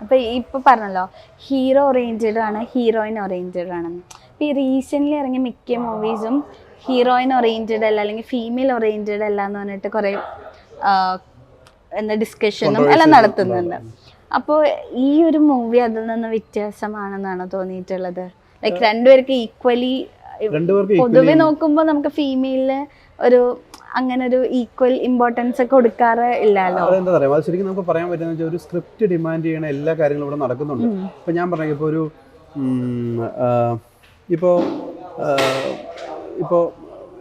അപ്പൊ ഇപ്പൊ പറഞ്ഞല്ലോ ഹീറോ ഓറിയന്റഡ് ആണ്, ഹീറോയിൻ ഓറിയന്റഡ് ആണെന്ന്. ഇപ്പൊ ഈ റീസെന്റ് ഇറങ്ങിയ മിക്ക മൂവീസും ഹീറോയിൻ ഓറിയന്റഡ് അല്ല, അല്ലെങ്കിൽ ഫീമെയിൽ ഓറിയന്റഡ് അല്ല എന്ന് പറഞ്ഞിട്ട് കുറെ എന്താ ഡിസ്കഷനും എല്ലാം നടത്തുന്നുണ്ട്. അപ്പോൾ ഈ ഒരു മൂവി അതിൽ നിന്ന് വ്യത്യാസമാണെന്നാണ് തോന്നിയിട്ടുള്ളത്? ലൈക്ക് രണ്ടുപേർക്ക് ഈക്വലി, പൊതുവെ നോക്കുമ്പോൾ നമുക്ക് ഫീമെയിലിന് ഒരു അങ്ങനെ ഒരു ഈക്വൽ ഇമ്പോർട്ടൻസ് കൊടുക്കാറ് ഇല്ലല്ലോ. അതെന്താ പറയുക, അത് ശരിക്കും നമുക്ക് പറയാൻ പറ്റുന്ന വെച്ചാൽ ഒരു സ്ക്രിപ്റ്റ് ഡിമാൻഡ് ചെയ്യണ എല്ലാ കാര്യങ്ങളും ഇവിടെ നടക്കുന്നുണ്ട്. ഇപ്പം ഞാൻ പറഞ്ഞ ഇപ്പോൾ ഒരു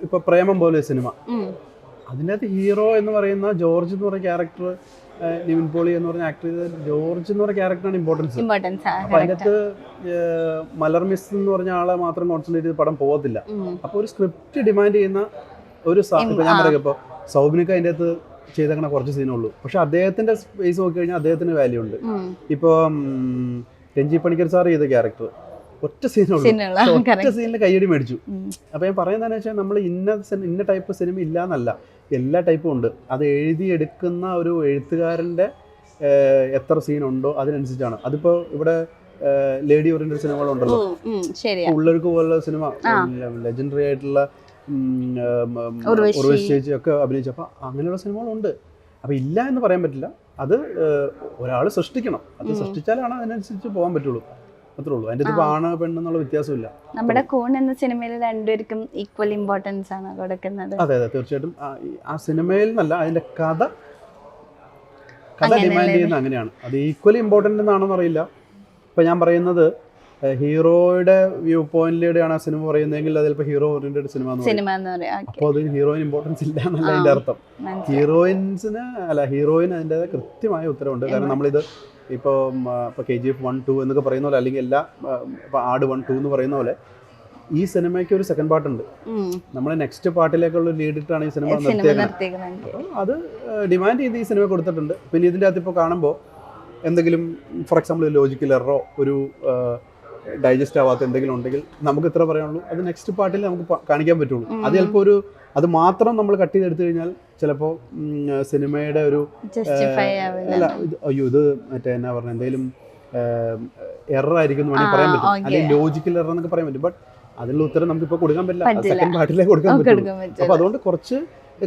ഇപ്പോൾ പ്രേമം പോലെ സിനിമ, അതിനകത്ത് ഹീറോ എന്ന് പറയുന്ന ജോർജ് എന്ന് പറയുന്ന ക്യാരക്ടർ, നിവിൻ പോളി എന്ന് പറഞ്ഞ ആക്ടർ ചെയ്ത ജോർജ് എന്ന് പറയുന്ന ക്യാരക്ടറാണ് ഇമ്പോർട്ടൻസ്. അപ്പോൾ അതിനകത്ത് മലർ മിസ് എന്ന് പറഞ്ഞ ആളെ മാത്രം കോൺസെൻട്രേറ്റ് ചെയ്ത് പടം പോകത്തില്ല. അപ്പോൾ ഒരു സ്ക്രിപ്റ്റ് ഡിമാൻഡ് ചെയ്യുന്ന ഒരു ഇപ്പൊ ഞാൻ പറയാം, ഇപ്പോൾ സൗബിനൊക്കെ അതിൻ്റെ അകത്ത് ചെയ്തേക്കണ കുറച്ച് സീനുള്ളൂ, പക്ഷെ അദ്ദേഹത്തിന്റെ സ്പേസ് നോക്കി കഴിഞ്ഞാൽ അദ്ദേഹത്തിന് വാല്യൂ ഉണ്ട്. ഇപ്പോൾ രഞ്ജി പണിക്കർ സാർ ചെയ്ത ക്യാരക്ടർ ഒറ്റ സീനുള്ളൂ, ഒറ്റ സീനിൽ കയ്യടി മേടിച്ചു. അപ്പോൾ ഞാൻ പറയുന്നതെന്ന് വെച്ചാൽ നമ്മൾ ഇന്ന ടൈപ്പ് സിനിമ ഇല്ല എന്നല്ല, എല്ലാ ടൈപ്പും ഉണ്ട്. അത് എഴുതിയെടുക്കുന്ന ഒരു എഴുത്തുകാരൻ്റെ എത്ര സീനുണ്ടോ അതിനനുസരിച്ചാണ്. അതിപ്പോൾ ഇവിടെ ലേഡി ഓറിയന്റഡ് സിനിമകളുണ്ടല്ലോ, ഉള്ളൊഴുക്ക് പോലുള്ള സിനിമ, ലെജൻഡറി ആയിട്ടുള്ള ഉർവശി ചേച്ചി ഒക്കെ അഭിനയിച്ചു. അപ്പോൾ അങ്ങനെയുള്ള സിനിമകളുണ്ട്. അപ്പോൾ ഇല്ല എന്ന് പറയാൻ പറ്റില്ല, അത് ഒരാൾ സൃഷ്ടിക്കണം, അത് സൃഷ്ടിച്ചാലാണ് അതിനനുസരിച്ച് പോകാൻ പറ്റുള്ളൂ, അത്രേ ഉള്ളൂ. അതിൻ്റെ ഇപ്പോൾ ആണ് പെണ്ണെന്നുള്ള വ്യത്യാസമില്ല. നമ്മുടെ കൂൺ എന്ന സിനിമയിൽ രണ്ടുപേർക്കും ഈക്വൽ ഇമ്പോർട്ടൻസ് ആണ് കൊടുക്കുന്നത്. അതെ അതെ, തീർച്ചയായിട്ടും. ആ സിനിമയിൽ നിന്നല്ല, അതിൻ്റെ കഥ ഡിമാൻഡ് ചെയ്യുന്നത് അങ്ങനെയാണ്. അത് ഈക്വലി ഇമ്പോർട്ടൻ്റ് എന്നാണെന്ന് അറിയില്ല. ഇപ്പം ഞാൻ പറയുന്നത് ഹീറോയുടെ വ്യൂ പോയിന്റിലൂടെയാണ് ആ സിനിമ പറയുന്നതെങ്കിൽ അത് ചിലപ്പോൾ ഹീറോ ഓറിയന്റഡ് സിനിമ എന്ന് പറയും. അപ്പോൾ അത് ഹീറോയിൻ ഇമ്പോർട്ടൻസ് ഇല്ല എന്നല്ല അതിൻ്റെ അർത്ഥം. ഹീറോയിൻ അതിൻ്റെ കൃത്യമായ ഉത്തരവുണ്ട്. കാരണം നമ്മളിത് ഇപ്പോൾ KGF 1, 2 എന്നൊക്കെ പറയുന്ന പോലെ, അല്ലെങ്കിൽ എല്ലാ ഇപ്പോൾ ആട് 1, 2 എന്ന് പറയുന്ന പോലെ ഈ സിനിമയ്ക്ക് ഒരു സെക്കൻഡ് പാർട്ടുണ്ട്. നമ്മൾ നെക്സ്റ്റ് പാർട്ടിലേക്കുള്ള ലീഡ് ഇട്ടാണ് ഈ സിനിമ നിർത്തിയേക്കുന്നത്. അപ്പോൾ അത് ഡിമാൻഡ് ചെയ്ത് ഈ സിനിമ കൊടുത്തിട്ടുണ്ട്. പിന്നെ ഇതിൻ്റെ അകത്ത് ഇപ്പോൾ കാണുമ്പോൾ എന്തെങ്കിലും ഫോർ എക്സാമ്പിൾ ലോജിക്കൽ എററോ ഒരു ഡൈജസ്റ്റ് ആവാത്ത എന്തെങ്കിലും ഉണ്ടെങ്കിൽ നമുക്ക് ഇത്ര പറയാനുള്ളൂ, അത് നെക്സ്റ്റ് പാർട്ടിൽ നമുക്ക് കാണിക്കാൻ പറ്റുള്ളൂ. അത് ചിലപ്പോൾ അത് മാത്രം നമ്മൾ കട്ട് ചെയ്തെടുത്തു കഴിഞ്ഞാൽ ചിലപ്പോൾ സിനിമയുടെ ഒരു അയ്യോ ഇത് മറ്റേ എന്നാ പറഞ്ഞ എന്തെങ്കിലും എറർ ആയിരിക്കും എന്ന് വേണമെങ്കിൽ പറയാൻ പറ്റും, അല്ലെങ്കിൽ ലോജിക്കൽ എറർ എന്നൊക്കെ പറയാൻ പറ്റും. ബട്ട് അതിനുള്ള ഉത്തരം നമുക്ക് ഇപ്പോൾ കൊടുക്കാൻ പറ്റില്ല, സെക്കൻഡ് പാർട്ടിലേക്ക് കൊടുക്കാൻ പറ്റുള്ളൂ. അപ്പോൾ അതുകൊണ്ട് കുറച്ച്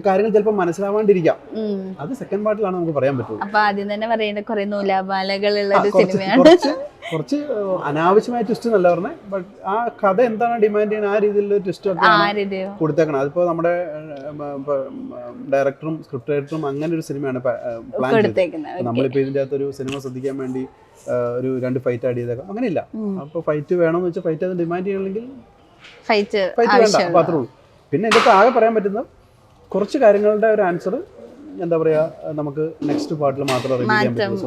കാര്യങ്ങൾ ചിലപ്പോൾ മനസ്സിലാവാണ്ടിരിക്കാം, അത് സെക്കൻഡ് പാർട്ടിലാണ് നമുക്ക് പറയാൻ പറ്റുള്ളൂ. അപ്പൊ ആദ്യം തന്നെ പറയേണ്ട കുറെ നൂലാപാലകളുള്ള ഒരു സിനിമയാണ്. കുറച്ച് അനാവശ്യമായ ട്വിസ്റ്റ് എന്നല്ല പറഞ്ഞത്, ബട്ട് ആ കഥ എന്താണ് ഡിമാൻഡ് ചെയ്യുന്നത് ആ രീതിയിലുള്ള ട്വിസ്റ്റ് ഒക്കെ കൊടുത്തേക്കണം. അതിപ്പോ നമ്മുടെ ഡയറക്ടറും സ്ക്രിപ്റ്റ് റൈറ്ററും അങ്ങനെ ഒരു സിനിമയാണ് പ്ലാൻ ചെയ്തത്. നമ്മളിപ്പോ ഇതിന്റെ അകത്ത് ഒരു സിനിമ ശ്രദ്ധിക്കാൻ വേണ്ടി ഒരു 2 ഫൈറ്റ് ആഡ് ചെയ്തേക്കാം, അങ്ങനെയില്ല. അപ്പൊ ഫൈറ്റ് വേണമെന്ന് വെച്ചാൽ ഫൈറ്റ് അത് ഡിമാൻഡ് ചെയ്യണമെങ്കിൽ ഫൈറ്റ് വേണ്ട, അപ്പൊ അത്രേ ഉള്ളൂ. പിന്നെ ഇതിന്റെ ആകെ പറയാൻ പറ്റുന്ന കുറച്ച് കാര്യങ്ങളുടെ ഒരു ആൻസർ എന്താ പറയാ, നമുക്ക് നെക്സ്റ്റ് പാർട്ടിൽ മാത്രം അറിയിക്കാൻ പറ്റും.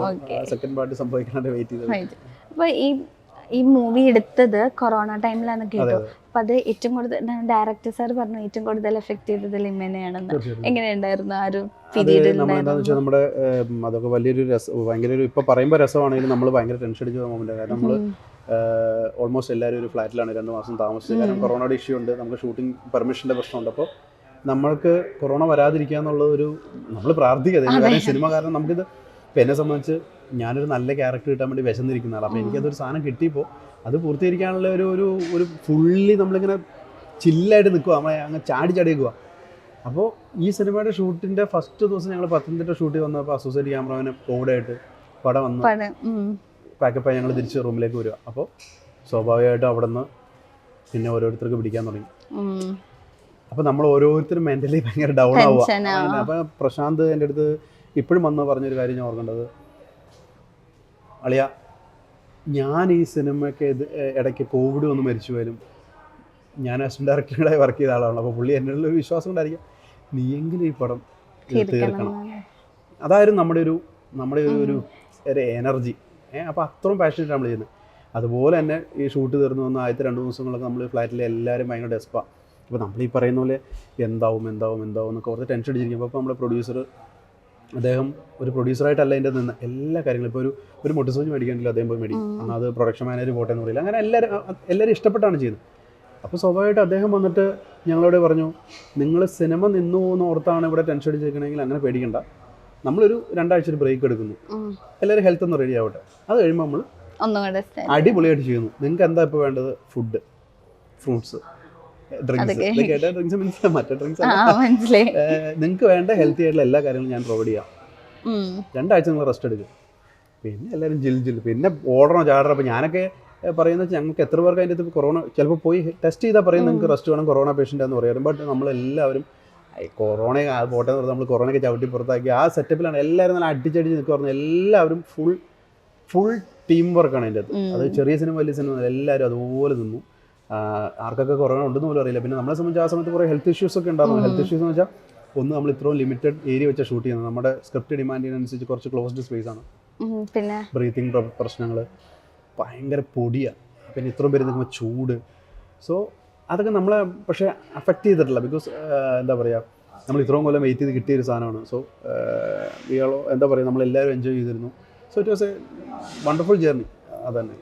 സെക്കൻഡ് പാർട്ട് സംഭവിക്കാണ്ട് വെയിറ്റ് ചെയ്ത്. അപ്പൊ ഈ മൂവി എടുത്തത് കൊറോണ ടൈമിലാണ് കേട്ടോ. അപ്പൊ അത് ഏറ്റവും കൂടുതൽ ഡയറക്ടർ സാർ പറഞ്ഞു ഏറ്റവും കൂടുതൽ എഫക്ട് ചെയ്തത് ലിമനെയാണെന്ന്. എങ്ങനെയുണ്ടായിരുന്നു ആ ഒരു പീരീഡ്? എന്താണെന്ന് വെച്ചാൽ നമ്മുടെ അതൊക്കെ വലിയൊരു ഭയങ്കര ഒരു ഇപ്പൊ പറയുമ്പോൾ രസമാണെങ്കിലും നമ്മൾ ഭയങ്കര ടെൻഷൻ അടിച്ച മൊമെന്റ്. കാരണം നമ്മൾ ഓൾമോസ്റ്റ് എല്ലാവരും ഒരു ഫ്ലാറ്റിലാണ് 2 മാസം താമസിച്ചത്. കാരണം കൊറോണയുടെ ഇഷ്യൂ ഉണ്ട്, നമുക്ക് ഷൂട്ടിംഗ് പെർമിഷന്റെ പ്രശ്നമുണ്ട്. അപ്പോൾ നമ്മൾക്ക് കൊറോണ വരാതിരിക്കുക എന്നുള്ളതൊരു നമ്മൾ പ്രാർത്ഥിക്കുക. കാരണം സിനിമ കാരണം നമുക്കിത് ഇപ്പം എന്നെ സംബന്ധിച്ച് ഞാനൊരു നല്ല ക്യാരക്ടർ കിട്ടാൻ വേണ്ടി വിശന്നിരിക്കുന്ന ആളാണ്. അപ്പോൾ എനിക്കതൊരു സാധനം കിട്ടിയപ്പോൾ അത് പൂർത്തീകരിക്കാനുള്ള ഒരു ഫുള്ളി നമ്മളിങ്ങനെ ചില്ലായിട്ട് നിൽക്കുക, നമ്മളെ അങ്ങ് ചാടി നിൽക്കുക. അപ്പോൾ ഈ സിനിമയുടെ ഷൂട്ടിൻ്റെ ഫസ്റ്റ് ദിവസം ഞങ്ങൾ പത്തനംതിട്ട ഷൂട്ടിൽ വന്നപ്പോൾ അസോസിയേറ്റ് ക്യാമറമാനെ കോവിഡായിട്ട് പടം വന്ന് പാക്കപ്പായി ഞങ്ങൾ തിരിച്ച് റൂമിലേക്ക് വരിക. അപ്പോൾ സ്വാഭാവികമായിട്ടും അവിടെ നിന്ന് പിന്നെ ഓരോരുത്തർക്ക് പിടിക്കാൻ തുടങ്ങി. അപ്പോൾ നമ്മൾ ഓരോരുത്തരും മെൻ്റലി ഭയങ്കര ഡൗൺ ആവുക. അപ്പോൾ പ്രശാന്ത് എൻ്റെ അടുത്ത് ഇപ്പോഴും വന്ന് പറഞ്ഞൊരു കാര്യം ഞാൻ ഓർക്കേണ്ടത്, അളിയ ഞാൻ ഈ സിനിമയ്ക്ക് ഇടയ്ക്ക് കോവിഡ് വന്ന് മരിച്ചു പോയാലും ഞാൻ അസിസ്റ്റന്റ് ഡയറക്ടറുടെ വർക്ക് ചെയ്ത ആളാണ്. അപ്പോൾ പുള്ളി എന്നുള്ള ഒരു വിശ്വാസം കൊണ്ടായിരിക്കും നീയെങ്കിലും ഈ പടം തീർക്കണം. അതായിരുന്നു നമ്മുടെ ഒരു എനർജി. അപ്പോൾ അത്രയും പാഷനേറ്റ് നമ്മൾ ചെയ്യുന്നത്. അതുപോലെ തന്നെ ഈ ഷൂട്ട് തീർന്നു വന്ന ആദ്യത്തെ 2 ദിവസങ്ങളൊക്കെ നമ്മൾ ഫ്ലാറ്റിലെ എല്ലാവരും ഭയങ്കര ഡെസ്പാണ്. അപ്പോൾ നമ്മൾ ഈ പറയുന്ന പോലെ എന്താവും എന്നൊക്കെ കുറച്ച് ടെൻഷൻ അടിച്ചിരിക്കുമ്പോൾ അപ്പോൾ നമ്മുടെ പ്രൊഡ്യൂസർ, അദ്ദേഹം ഒരു പ്രൊഡ്യൂസറായിട്ടല്ല അതിൻ്റെ നിന്ന് എല്ലാ കാര്യങ്ങളും ഇപ്പോൾ ഒരു മൊട്ടിസോഞ്ച് മേടിക്കാനില്ല അദ്ദേഹം പോയി മേടിക്കും. എന്നാൽ അത് പ്രൊഡക്ഷൻ മാനേജർ പോട്ടെ എന്ന് പറയില്ല. അങ്ങനെ എല്ലാവരും ഇഷ്ടപ്പെട്ടാണ് ചെയ്യുന്നത്. അപ്പോൾ സ്വാഭാവികമായിട്ട് അദ്ദേഹം വന്നിട്ട് ഞങ്ങളോട് പറഞ്ഞു, നിങ്ങൾ സിനിമ നിന്നു പോകുന്ന ഓർത്താണ് ഇവിടെ ടെൻഷൻ അടിച്ചിരിക്കണമെങ്കിൽ അങ്ങനെ പേടിക്കണ്ട, നമ്മളൊരു 2 ആഴ്ച ഒരു ബ്രേക്ക് എടുക്കുന്നു, എല്ലാവരും ഹെൽത്ത് ഒന്ന് റെഡി ആവട്ടെ. അത് കഴിയുമ്പോൾ നമ്മൾ അടിപൊളിയായിട്ട് ചെയ്യുന്നു. നിങ്ങൾക്ക് എന്താ ഇപ്പോൾ വേണ്ടത്? ഫുഡ്, ഫ്രൂട്ട്സ്, ഡ്രിങ്ക്സ് മീൻസ് മറ്റേ ഡ്രിങ്ക്സ്. നിങ്ങൾക്ക് വേണ്ട ഹെൽത്തി ആയിട്ടുള്ള എല്ലാ കാര്യങ്ങളും ഞാൻ പ്രൊവൈഡ് ചെയ്യാം. 2 ആഴ്ച നിങ്ങൾ റെസ്റ്റ് എടുക്കും. പിന്നെ എല്ലാവരും ജിൽ പിന്നെ ഓടണോ ചാടണോ. അപ്പോൾ ഞാനൊക്കെ പറയുന്നത് ഞങ്ങൾക്ക് എത്ര പേർക്ക് അതിൻ്റെ അടുത്ത് കൊറോണ ചിലപ്പോൾ പോയി ടെസ്റ്റ് ചെയ്താൽ പറയും നിങ്ങൾക്ക് റെസ്റ്റ് വേണം, കൊറോണ പേഷ്യൻ്റ് എന്ന് പറയാറുണ്ട്. ബട്ട് നമ്മളെല്ലാവരും കൊറോണ പോട്ടെ എന്ന് പറഞ്ഞാൽ നമ്മൾ കൊറോണയ്ക്ക് ചവിട്ടി പുറത്താക്കി ആ സെറ്റപ്പിലാണ് എല്ലാവരും നല്ല അടിച്ചടിച്ച് നിൽക്കുക പറഞ്ഞു. എല്ലാവരും ഫുൾ ടീം വർക്കാണ് അതിൻ്റെ അകത്ത്. അത് ചെറിയ സിനിമ വലിയ സിനിമ എല്ലാവരും അതുപോലെ നിന്നു. ആർക്കൊക്കെ കൊറോണ ഉണ്ടെന്ന് പോലും അറിയില്ല. പിന്നെ നമ്മളെ സംബന്ധിച്ച് ആ സമയത്ത് കുറേ ഹെൽത്ത് ഇഷ്യൂസ് ഒക്കെ ഉണ്ടായിരുന്നു. ഹെൽത്ത് ഇഷ്യൂസ് എന്ന് വെച്ചാൽ ഒന്ന് നമ്മൾ ഇത്രയും ലിമിറ്റഡ് ഏരിയ വെച്ചാൽ ഷൂട്ട് ചെയ്യുന്നത്. നമ്മുടെ സ്ക്രിപ്റ്റ് ഡിമാൻഡിനനുസരിച്ച് കുറച്ച് ക്ലോസ്ഡ് സ്പേസ് ആണ്. പിന്നെ ബ്രീത്തിങ് പ്രശ്നങ്ങൾ, ഭയങ്കര പൊടിയാണ്. പിന്നെ ഇത്രയും പേര് നിൽക്കുമ്പോൾ ചൂട്. സോ അതൊക്കെ നമ്മളെ പക്ഷേ അഫക്റ്റ് ചെയ്തിട്ടില്ല. ബിക്കോസ് എന്താ പറയുക, നമ്മൾ ഇത്രയും കൊല്ലം വെയിറ്റ് ചെയ്ത് കിട്ടിയൊരു സാധനമാണ്. സോ എന്താ പറയുക, നമ്മളെല്ലാവരും എൻജോയ് ചെയ്തിരുന്നു. So it was A wonderful journey. അതന്നെ.